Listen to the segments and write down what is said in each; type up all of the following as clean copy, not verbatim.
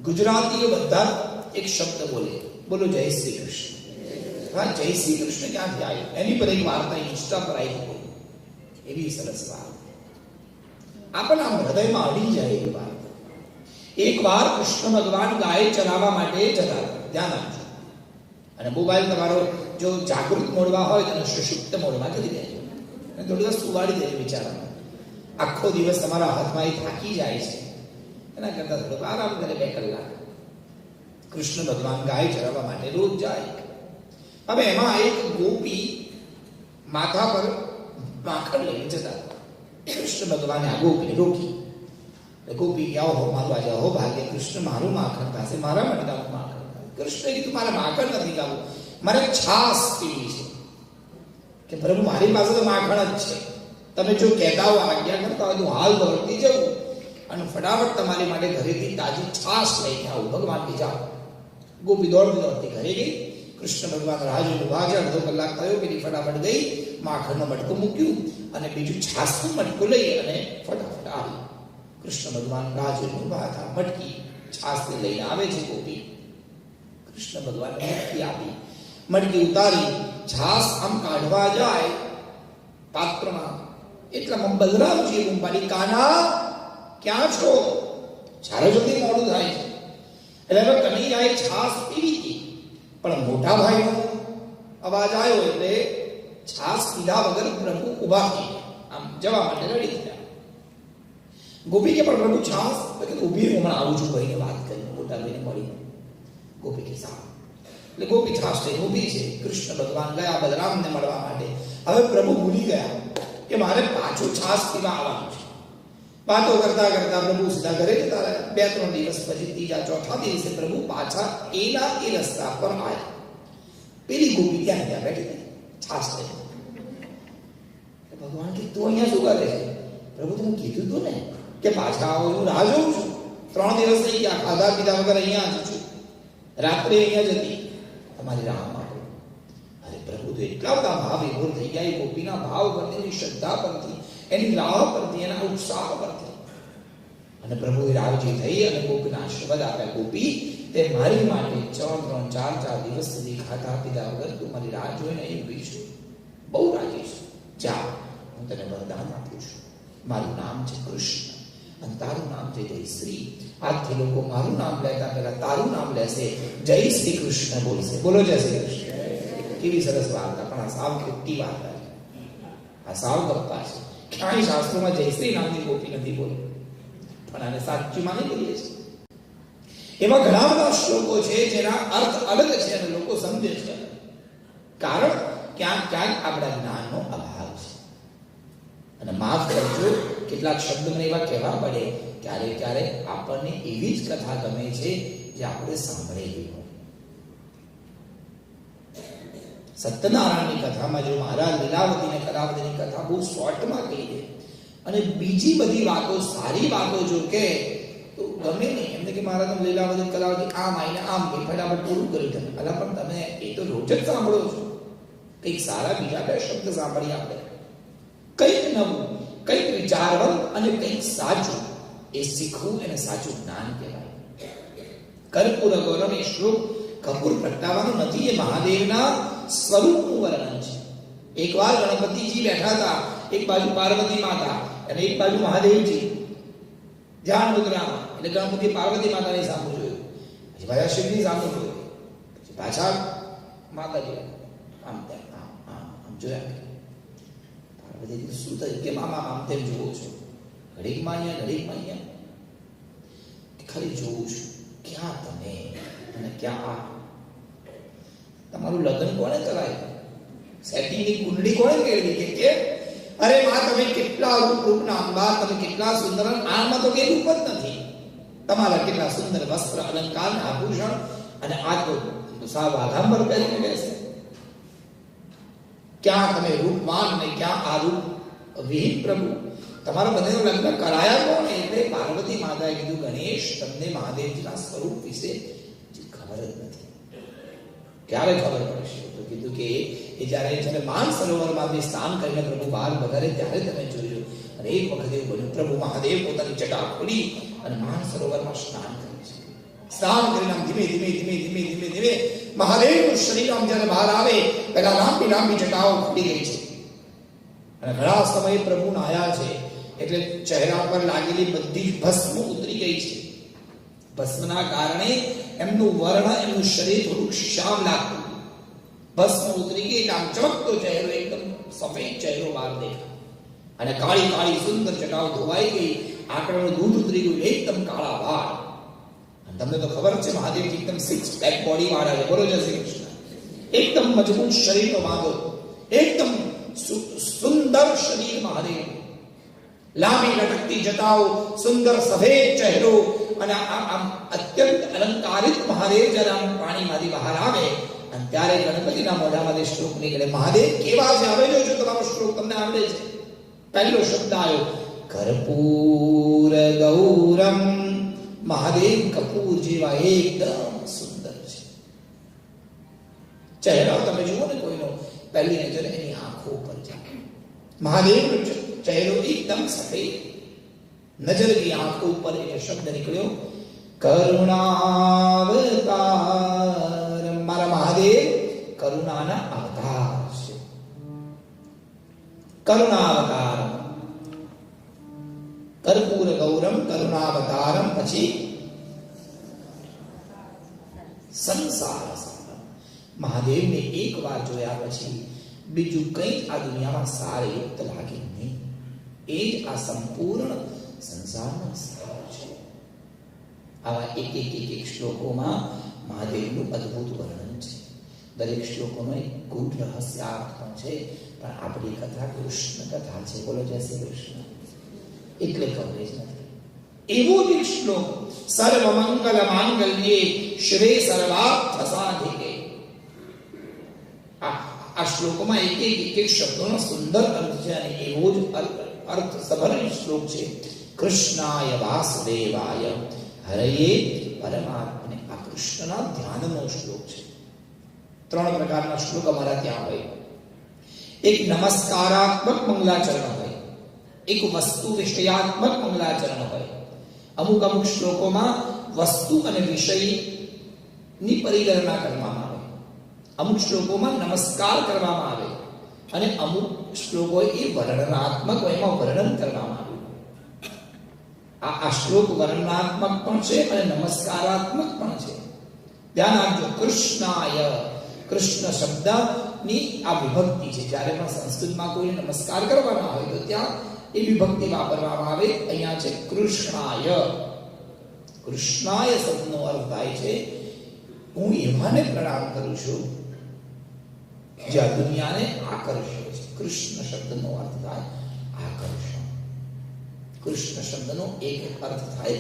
ગુજરાતીઓ બધા એક શબ્દ બોલે, બોલો જય શ્રી કૃષ્ણ. હા, જય શ્રી કૃષ્ણ ક્યાંથી આવ્યું? એની પર એક વાર્તા ઇન્સ્ટા પર આવી બોલી, એવી સરસ વાત આપણને આમ હૃદયમાં અડી જાય એવી વાત. એક વાર કૃષ્ણ ભગવાન ગાય ચરાવવા માટે જતા હતા. ધ્યાન આપજો. અને મોબાઈલ તમારો જો જાગૃત મોડમાં હોય તો સુષુપ્ત મોડમાં કરી દેજો અને થોડી વાર સુવાડી દેજો વિચારવામાં. આખો દિવસ તમારા હાથમાં એ થાકી જાય છે, એના કરતા થોડું આરામ કરે 2 કલાક. કૃષ્ણ ભગવાન ગાય ચરાવવા માટે રોજ જાય. હવે એમાં એક ગોપી માથા પર માખણ લઈને જતા. કૃષ્ણ ભગવાને આ ગોપીને રોકી. ગોપી આવો હો મારું આજે હો ભાગ્ય, કૃષ્ણ મારું માખણ પાસે, મારા માટે તારું માખણ. કૃષ્ણ કીધું મારે માખણ નથી ખાવું, મારે છાશ પીવી છે. કે પ્રભુ મારી પાસે તો માખણ જ છે, તમે જો કહેતા હો આજ્ઞા કરતા હોય તો હાલ દોડતી જવું અને ફટાફટ તમારી માટે ઘરેથી તાજી છાશ લઈને આવું. ભગવાન કે જાઓ. ગોપી દોડતી દોડતી ઘરે ગઈ. કૃષ્ણ ભગવાન રાહ જોઈને ઉભા છે. અડધો કલાક થયો, પેલી ફટાફટ ગઈ, માખણનો મટકો મૂક્યું અને બીજું છાશનું મટકો લઈ અને ફટાફટ આવી. કૃષ્ણ ભગવાન રાહ જોઈને ઉભા હતા. મટકી છાશને લઈને આવે છે ગોપી. કૃષ્ણ ભગવાન મટકી આપી, મટકી ઉતારી છાશ આમ કાઢવા જાય પાત્રમાં, એટલામાં બલરામજી બૂમ પાડી, કાના ક્યાં છો? જ્યારે સુધી મોડું થાય છે. એટલે હવે કનૈયાએ છાશ પીવી હતી, પણ મોટા ભાઈનો અવાજ આવ્યો એટલે છાશ પીધા વગર પ્રભુ ઉભા થઈ આમ જવા માટે રેડી થયા. ગોપી કે પણ પ્રભુ છાશ, ઉભી હમણાં આવું છું ભાઈને વાત કરીને, મોટા ભાઈને મળીને. ગોપી કે સારું. એટલે ગોપી છાશ લઈને ઊભી છે. કૃષ્ણ ભગવાન ગયા બલરામને મળવા માટે. હવે પ્રભુ ભૂલી ગયા કે મારે પાછું છાશ પીવા આવવાનું છે. વાતો કરતા કરતા પ્રભુ સીધા ઘરે જતા રહ્યા. 2-3 દિવસ પછી ત્રીજા ચોથા દિવસે પ્રભુ પાછા એના એ રસ્તા પર આવ્યા. પેલી ગોપી ત્યાં બેઠી હતી છાશ લઈને. ભગવાન કે તું અહીંયા શું કરે છે? પ્રભુ તમે કીધું તું ને કે પાછા આવો, હું રાહ જોઉં છું. 3 દિવસ થઈ ગયા, ખાધા પીધા વગર અહીંયા જ છું, રાત્રે અહીંયા જ હતી, તમારી રાહમાં. અરે પ્રભુ તો એટલા બધા ભાવ વિભોર થઈ ગયા. એ ગોપીના ભાવ પરથી, એની શ્રદ્ધા પરથી, એની રાહ પરથી, એના ઉત્સાહ પરથી. અને પ્રભુએ રાજી થઈ અને ગોપીના આશીર્વાદ આપ્યા. ગોપી, તે મારી માટે 3-3, 4-4 દિવસ સુધી ખાધા પીધા વગર તું મારી રાહ જોઈને અહીં ઊભી છું. બહુ રાજી છું. જા, હું તને વરદાન આપું છું. મારું નામ છે કૃષ્ણ અને તારું નામ છે જય શ્રી. આજથી લોકો મારું નામ લેતા પહેલા તારું નામ લેશે, જય શ્રી કૃષ્ણ બોલશે. બોલો જય શ્રી કૃષ્ણ. કેવી સરસ વાર્તા, પણ આ સાવ ખોટી વાર્તા છે. આ સાવ ગપ્પા છે. ક્યાંય શાસ્ત્રોમાં જય શ્રી નામની ગોપી નથી બોલી, પણ આને સાચી માની લઈએ છીએ. એવા ઘણા બધા શ્લોકો છે જેના અર્થ અલગ છે અને લોકો સમજે છે, કારણ ક્યાંક ક્યાંક આપણા જ્ઞાનનો અભાવ છે. અને માફ કરજો, કેટલાક શબ્દ મને એવા કહેવા પડે, ક્યારેક ક્યારેક આપણને એવી જ કથા ગમે છે જે આપણે સાંભળેલી હોય. સત્યનારાયણની કથામાં જો મહારાજ લીલાવતી અને કલાવતીની કથા બહુ શોર્ટમાં કહી દે અને બીજી બધી વાતો, સારી વાતો જો કે તો ગમે નહીં. એમને કે મહારાજ લીલાવતી કલાવતી આમ આવીને આમ કે ફટાફટ પૂરું કર્યું તમે. અલા પણ તમે એ તો રોજ જ સાંભળો છો. કંઈક સારા બીજા 2 શબ્દ સાંભળીએ આપણે, કંઈક નવું, કંઈક વિચારવાનું અને કંઈક સાચું. એ શીખવું એને સાચું જ્ઞાન કહેવાય. કર્પૂર ગૌરવ એ શ્લોક કપૂર પ્રગટાવવાનું નથી, એ મહાદેવના સ્વરૂપનું વર્ણન છે. એકવાર ગણપતિજી બેઠા હતા, એક બાજુ પાર્વતી માતા અને એક બાજુ મહાદેવજી ધ્યાન મુદ્રામાં. એટલે ગણપતિ પાર્વતી માતાની સામે જોયું, પછી પાછા શિવની સામે જોયું, પછી પાછા માતાજી આમ આમ જોયા. પાર્વતી શું થયું કે મામા આમ તેમ જોઉં છું, ઘડીકમાં અહીંયા ઘડીકમાં અહીંયા, ખાલી જોઉં છું. ક્યાં તમે અને ક્યાં આ? તમારું લગ્ન કોણે કરાયું? સેટિંગની કુંડળી કોણે કેળવી? કે અરે માં તમે કેટલા રૂપના અંબા, તમે કેટલા સુંદર, આમાં તો કઈ રૂપ જ નથી. તમારા કેટલા સુંદર વસ્ત્ર, અલંકાર, આભૂષણ, અને આ તો સાવ આધાંબર પહેરીને બેસે. ક્યાં તમે રૂપવાન ને ક્યાં આ રૂપ વિહીન? પ્રભુ તમારા બંનેનું લગ્ન કરાયા કોણ? એટલે પાર્વતી માતાએ કીધું, ગણેશ તમને મહાદેવજીના સ્વરૂપ વિશે ખબર જ નથી. ક્યારે ખબર પડશે? તો કીધું કે એ જ્યારે છે ને માન સરોવરમાં સ્નાન કરીને પ્રભુ બહાર વધારે ત્યારે તમે જોયું. અને એક વખત એવું બન્યું, પ્રભુ મહાદેવ પોતાની જટા ખોલી અને માન સરોવરમાં સ્નાન કરે છે. સ્નાન કરીને ધીમે ધીમે ધીમે ધીમે ધીમે ધીમે મહાદેવનું શરીર આમ જ્યારે બહાર આવે, પહેલા લાંબી લાંબી જટાઓ ફૂટી ગઈ છે અને ઘણા સમય પ્રભુ નાયા છે એટલે ચહેરા પર લાગેલી બધી જ ભસ્મ ઉતરી ગઈ છે. ભસ્મના કારણે એમનું વર્ણ, એમનું શરીર થોડુંક શ્યામ લાગતું. ભસ્મ ઉતરી ગઈ એટલે આમ ચમકતો ચહેરો, એકદમ સફેદ ચહેરો બહાર દેખાય અને કાળી કાળી સુંદર જટાઓ ધોવાઈ ગઈ. આંકડાનું દૂધ ઉતરી ગયું, એકદમ કાળા વાળ. તમને તો ખબર છે મહાદેવજી એકદમ સિક્સ પેક બોડી વાળા છે. બોલો જય શ્રી કૃષ્ણ. એકદમ મજબૂત શરીરનો વાંધો, એકદમ સુંદર શરીર મહાદેવ, લાંબી લટકતી જટાઓ, સુંદર સફેદ ચહેરો અને આમ અત્યંત અલંકારિત મહાદેવ જ્યારે આમ પાણીમાંથી બહાર આવે અને ત્યારે ગણપતિના મોઢામાંથી શ્લોક નીકળે. મહાદેવ કેવા છે હવે જોજો, તમારો શ્લોક તમને આવડે છે. પહેલો શબ્દ આવ્યો કર્પૂર ગૌરમ. મહાદેવ કપૂર જેવા એકદમ સુંદર છે. ચહેરો તમે જુઓ ને કોઈનો, પહેલી નજરે એની આંખો પર જાય. મહાદેવનો ચહેરો એકદમ સફેદ, નજર की આંખો ઉપર એ શબ્દ નીકળ્યો કરુણાવતાર. મારા મહાદેવ કરુણાના અવતાર છે. કરુણાવતાર, કર્પૂર ગૌરમ કરુણાવતારમ, પછી સંસાર સારમ. મહાદેવને એક વાર જોયા પછી બીજું કંઈ આ દુનિયામાં સારયુક્ત લાગે નહીં. એ જ આ સંપૂર્ણ સંસારનો સાર છે. આવા એક એક એક એક શ્લોકોમાં મહાદેવનું અદ્ભુત વર્ણન છે. દરેક શ્લોકોનો એક ગૂઢ રહસ્યાર્થ પણ છે. પણ આપણી કથા કૃષ્ણ કથા છે. બોલો જય શ્રી કૃષ્ણ. એટલે કવરેજ નથી. એવો જ શ્લોક સર્વ મંગલ માંગલ્યે શિવે સર્વાર્થ સાધિકે. આ શ્લોકમાં એક એક શબ્દોનો સુંદર અર્થ છે અને એવો જ અર્થ સભર શ્લોક છે. કૃષ્ણાય વાસુદેવાય હરયે પરમાત્મને. આ કૃષ્ણના ધ્યાનનો શ્લોક છે. ત્રણ પ્રકારના શ્લોક અમારા ત્યાં હોય. એક નમસ્કારાત્મક મંગલાચરણ હોય, એક વસ્તુ વિષયાત્મક મંગલાચરણ હોય. અમુક અમુક શ્લોકોમાં વસ્તુ અને વિષયની પરિગણના કરવામાં આવે, અમુક શ્લોકોમાં નમસ્કાર કરવામાં આવે અને અમુક શ્લોકો એ વર્ણનાત્મક એમાં વર્ણન કરવામાં આવે. આ શ્લોક વર્ણનાત્મક પણ છે અને નમસ્કારાત્મક પણ છે. ધ્યાન આપજો. કૃષ્ણાય, કૃષ્ણ શબ્દની આ વિભક્તિ છે. જ્યારે પણ સંસ્કૃતમાં કોઈને નમસ્કાર કરવાના હોય તો ત્યાં એ વિભક્તિ વાપરવામાં આવે. અહીંયા છે કૃષ્ણાય. કૃષ્ણાય શબ્દનો અર્થ થાય છે હું એવાને પ્રણામ કરું છું જે આ દુનિયાને આકર્ષે છે. કૃષ્ણ શબ્દનો અર્થ થાય આકર્ષણ. કૃષ્ણ શબ્દનો એક અર્થ થાય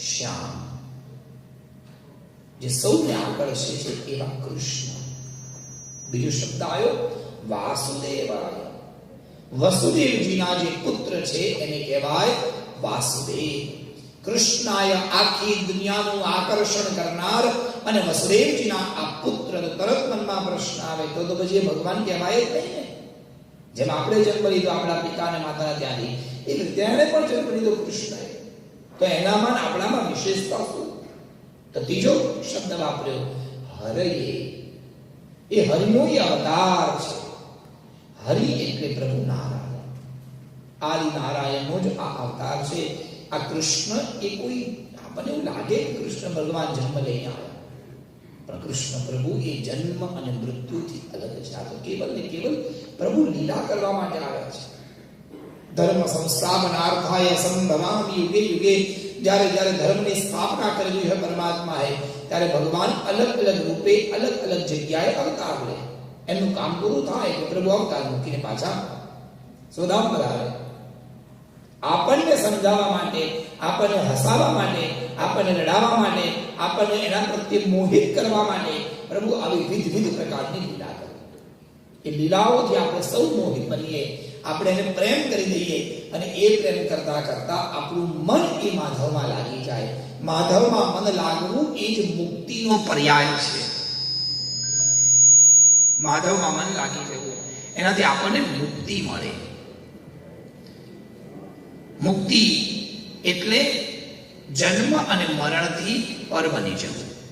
શ્યામ, જે સૌને આકર્ષે છે એવા કૃષ્ણ. બીજો શબ્દ આવ્યો વાસુદેવાય. વસુદેવજીના જે પુત્ર છે એને કહેવાય વાસુદેવ. કૃષ્ણાય આખી દુનિયાનું આકર્ષણ કરનાર અને વસુદેવજીના આ પુત્ર. તરત મનમાં પ્રશ્ન આવે તો પછી ભગવાન કહેવાય જ નહીં ને. જેમ આપણે જન્મ લીધો આપણા પિતા અને માતાના ત્યાંથી, એ તેને પણ જન્મ લીધો કૃષ્ણએ, તો એનામાં આપણામાં વિશેષતા શું? તો ત્રીજો શબ્દ વાપર્યો હરયે. એ હરિનો અવતાર છે. હરિ એટલે પ્રભુ નારાયણ. આદિ નારાયણનો જ આ અવતાર છે. આ કૃષ્ણ એ કોઈ આપણને એવું લાગે કે કૃષ્ણ ભગવાન જન્મ લઈને આવ્યા, પણ કૃષ્ણ પ્રભુ એ જન્મ અને મૃત્યુથી અલગ છે. આ તો કેવલ ને કેવલ પ્રભુ લીલા કરવા માટે આવ્યા છે. ધર્મ સંસ્થાપનાર્થાય સંભવામિ યુગે યુગે. જ્યારે જ્યારે ધર્મની સ્થાપના કરવી હોય પરમાત્માએ, ત્યારે ભગવાન અલગ અલગ રૂપે અલગ અલગ જગ્યાએ અવતાર લે. એમનું કામ પૂરું થાય કે પ્રભુ અવતાર મૂકીને પાછા સ્વધામમાં આવે. આપણને સમજાવવા માટે, આપણને હસાવવા માટે, આપણને રડાવવા માટે, આપણને એના પ્રત્યે મોહિત કરવા માટે પ્રભુ આવી વિવિધ પ્રકારની લીલા કરે. એ લીલાઓથી આપણે સૌ મોહિત બનીએ, આપણે એને પ્રેમ કરી દઈએ અને એ પ્રેમ કરતા કરતા આપણું મન એ માધવમાં લાગી જાય. માધવમાં મન લાગવું એ જ મુક્તિનો પર્યાય છે. માધવમાં મન લાગી જવું, એનાથી આપણને મુક્તિ મળે. મુક્તિ એટલે જન્મ અને મરણથી પર બની જવું.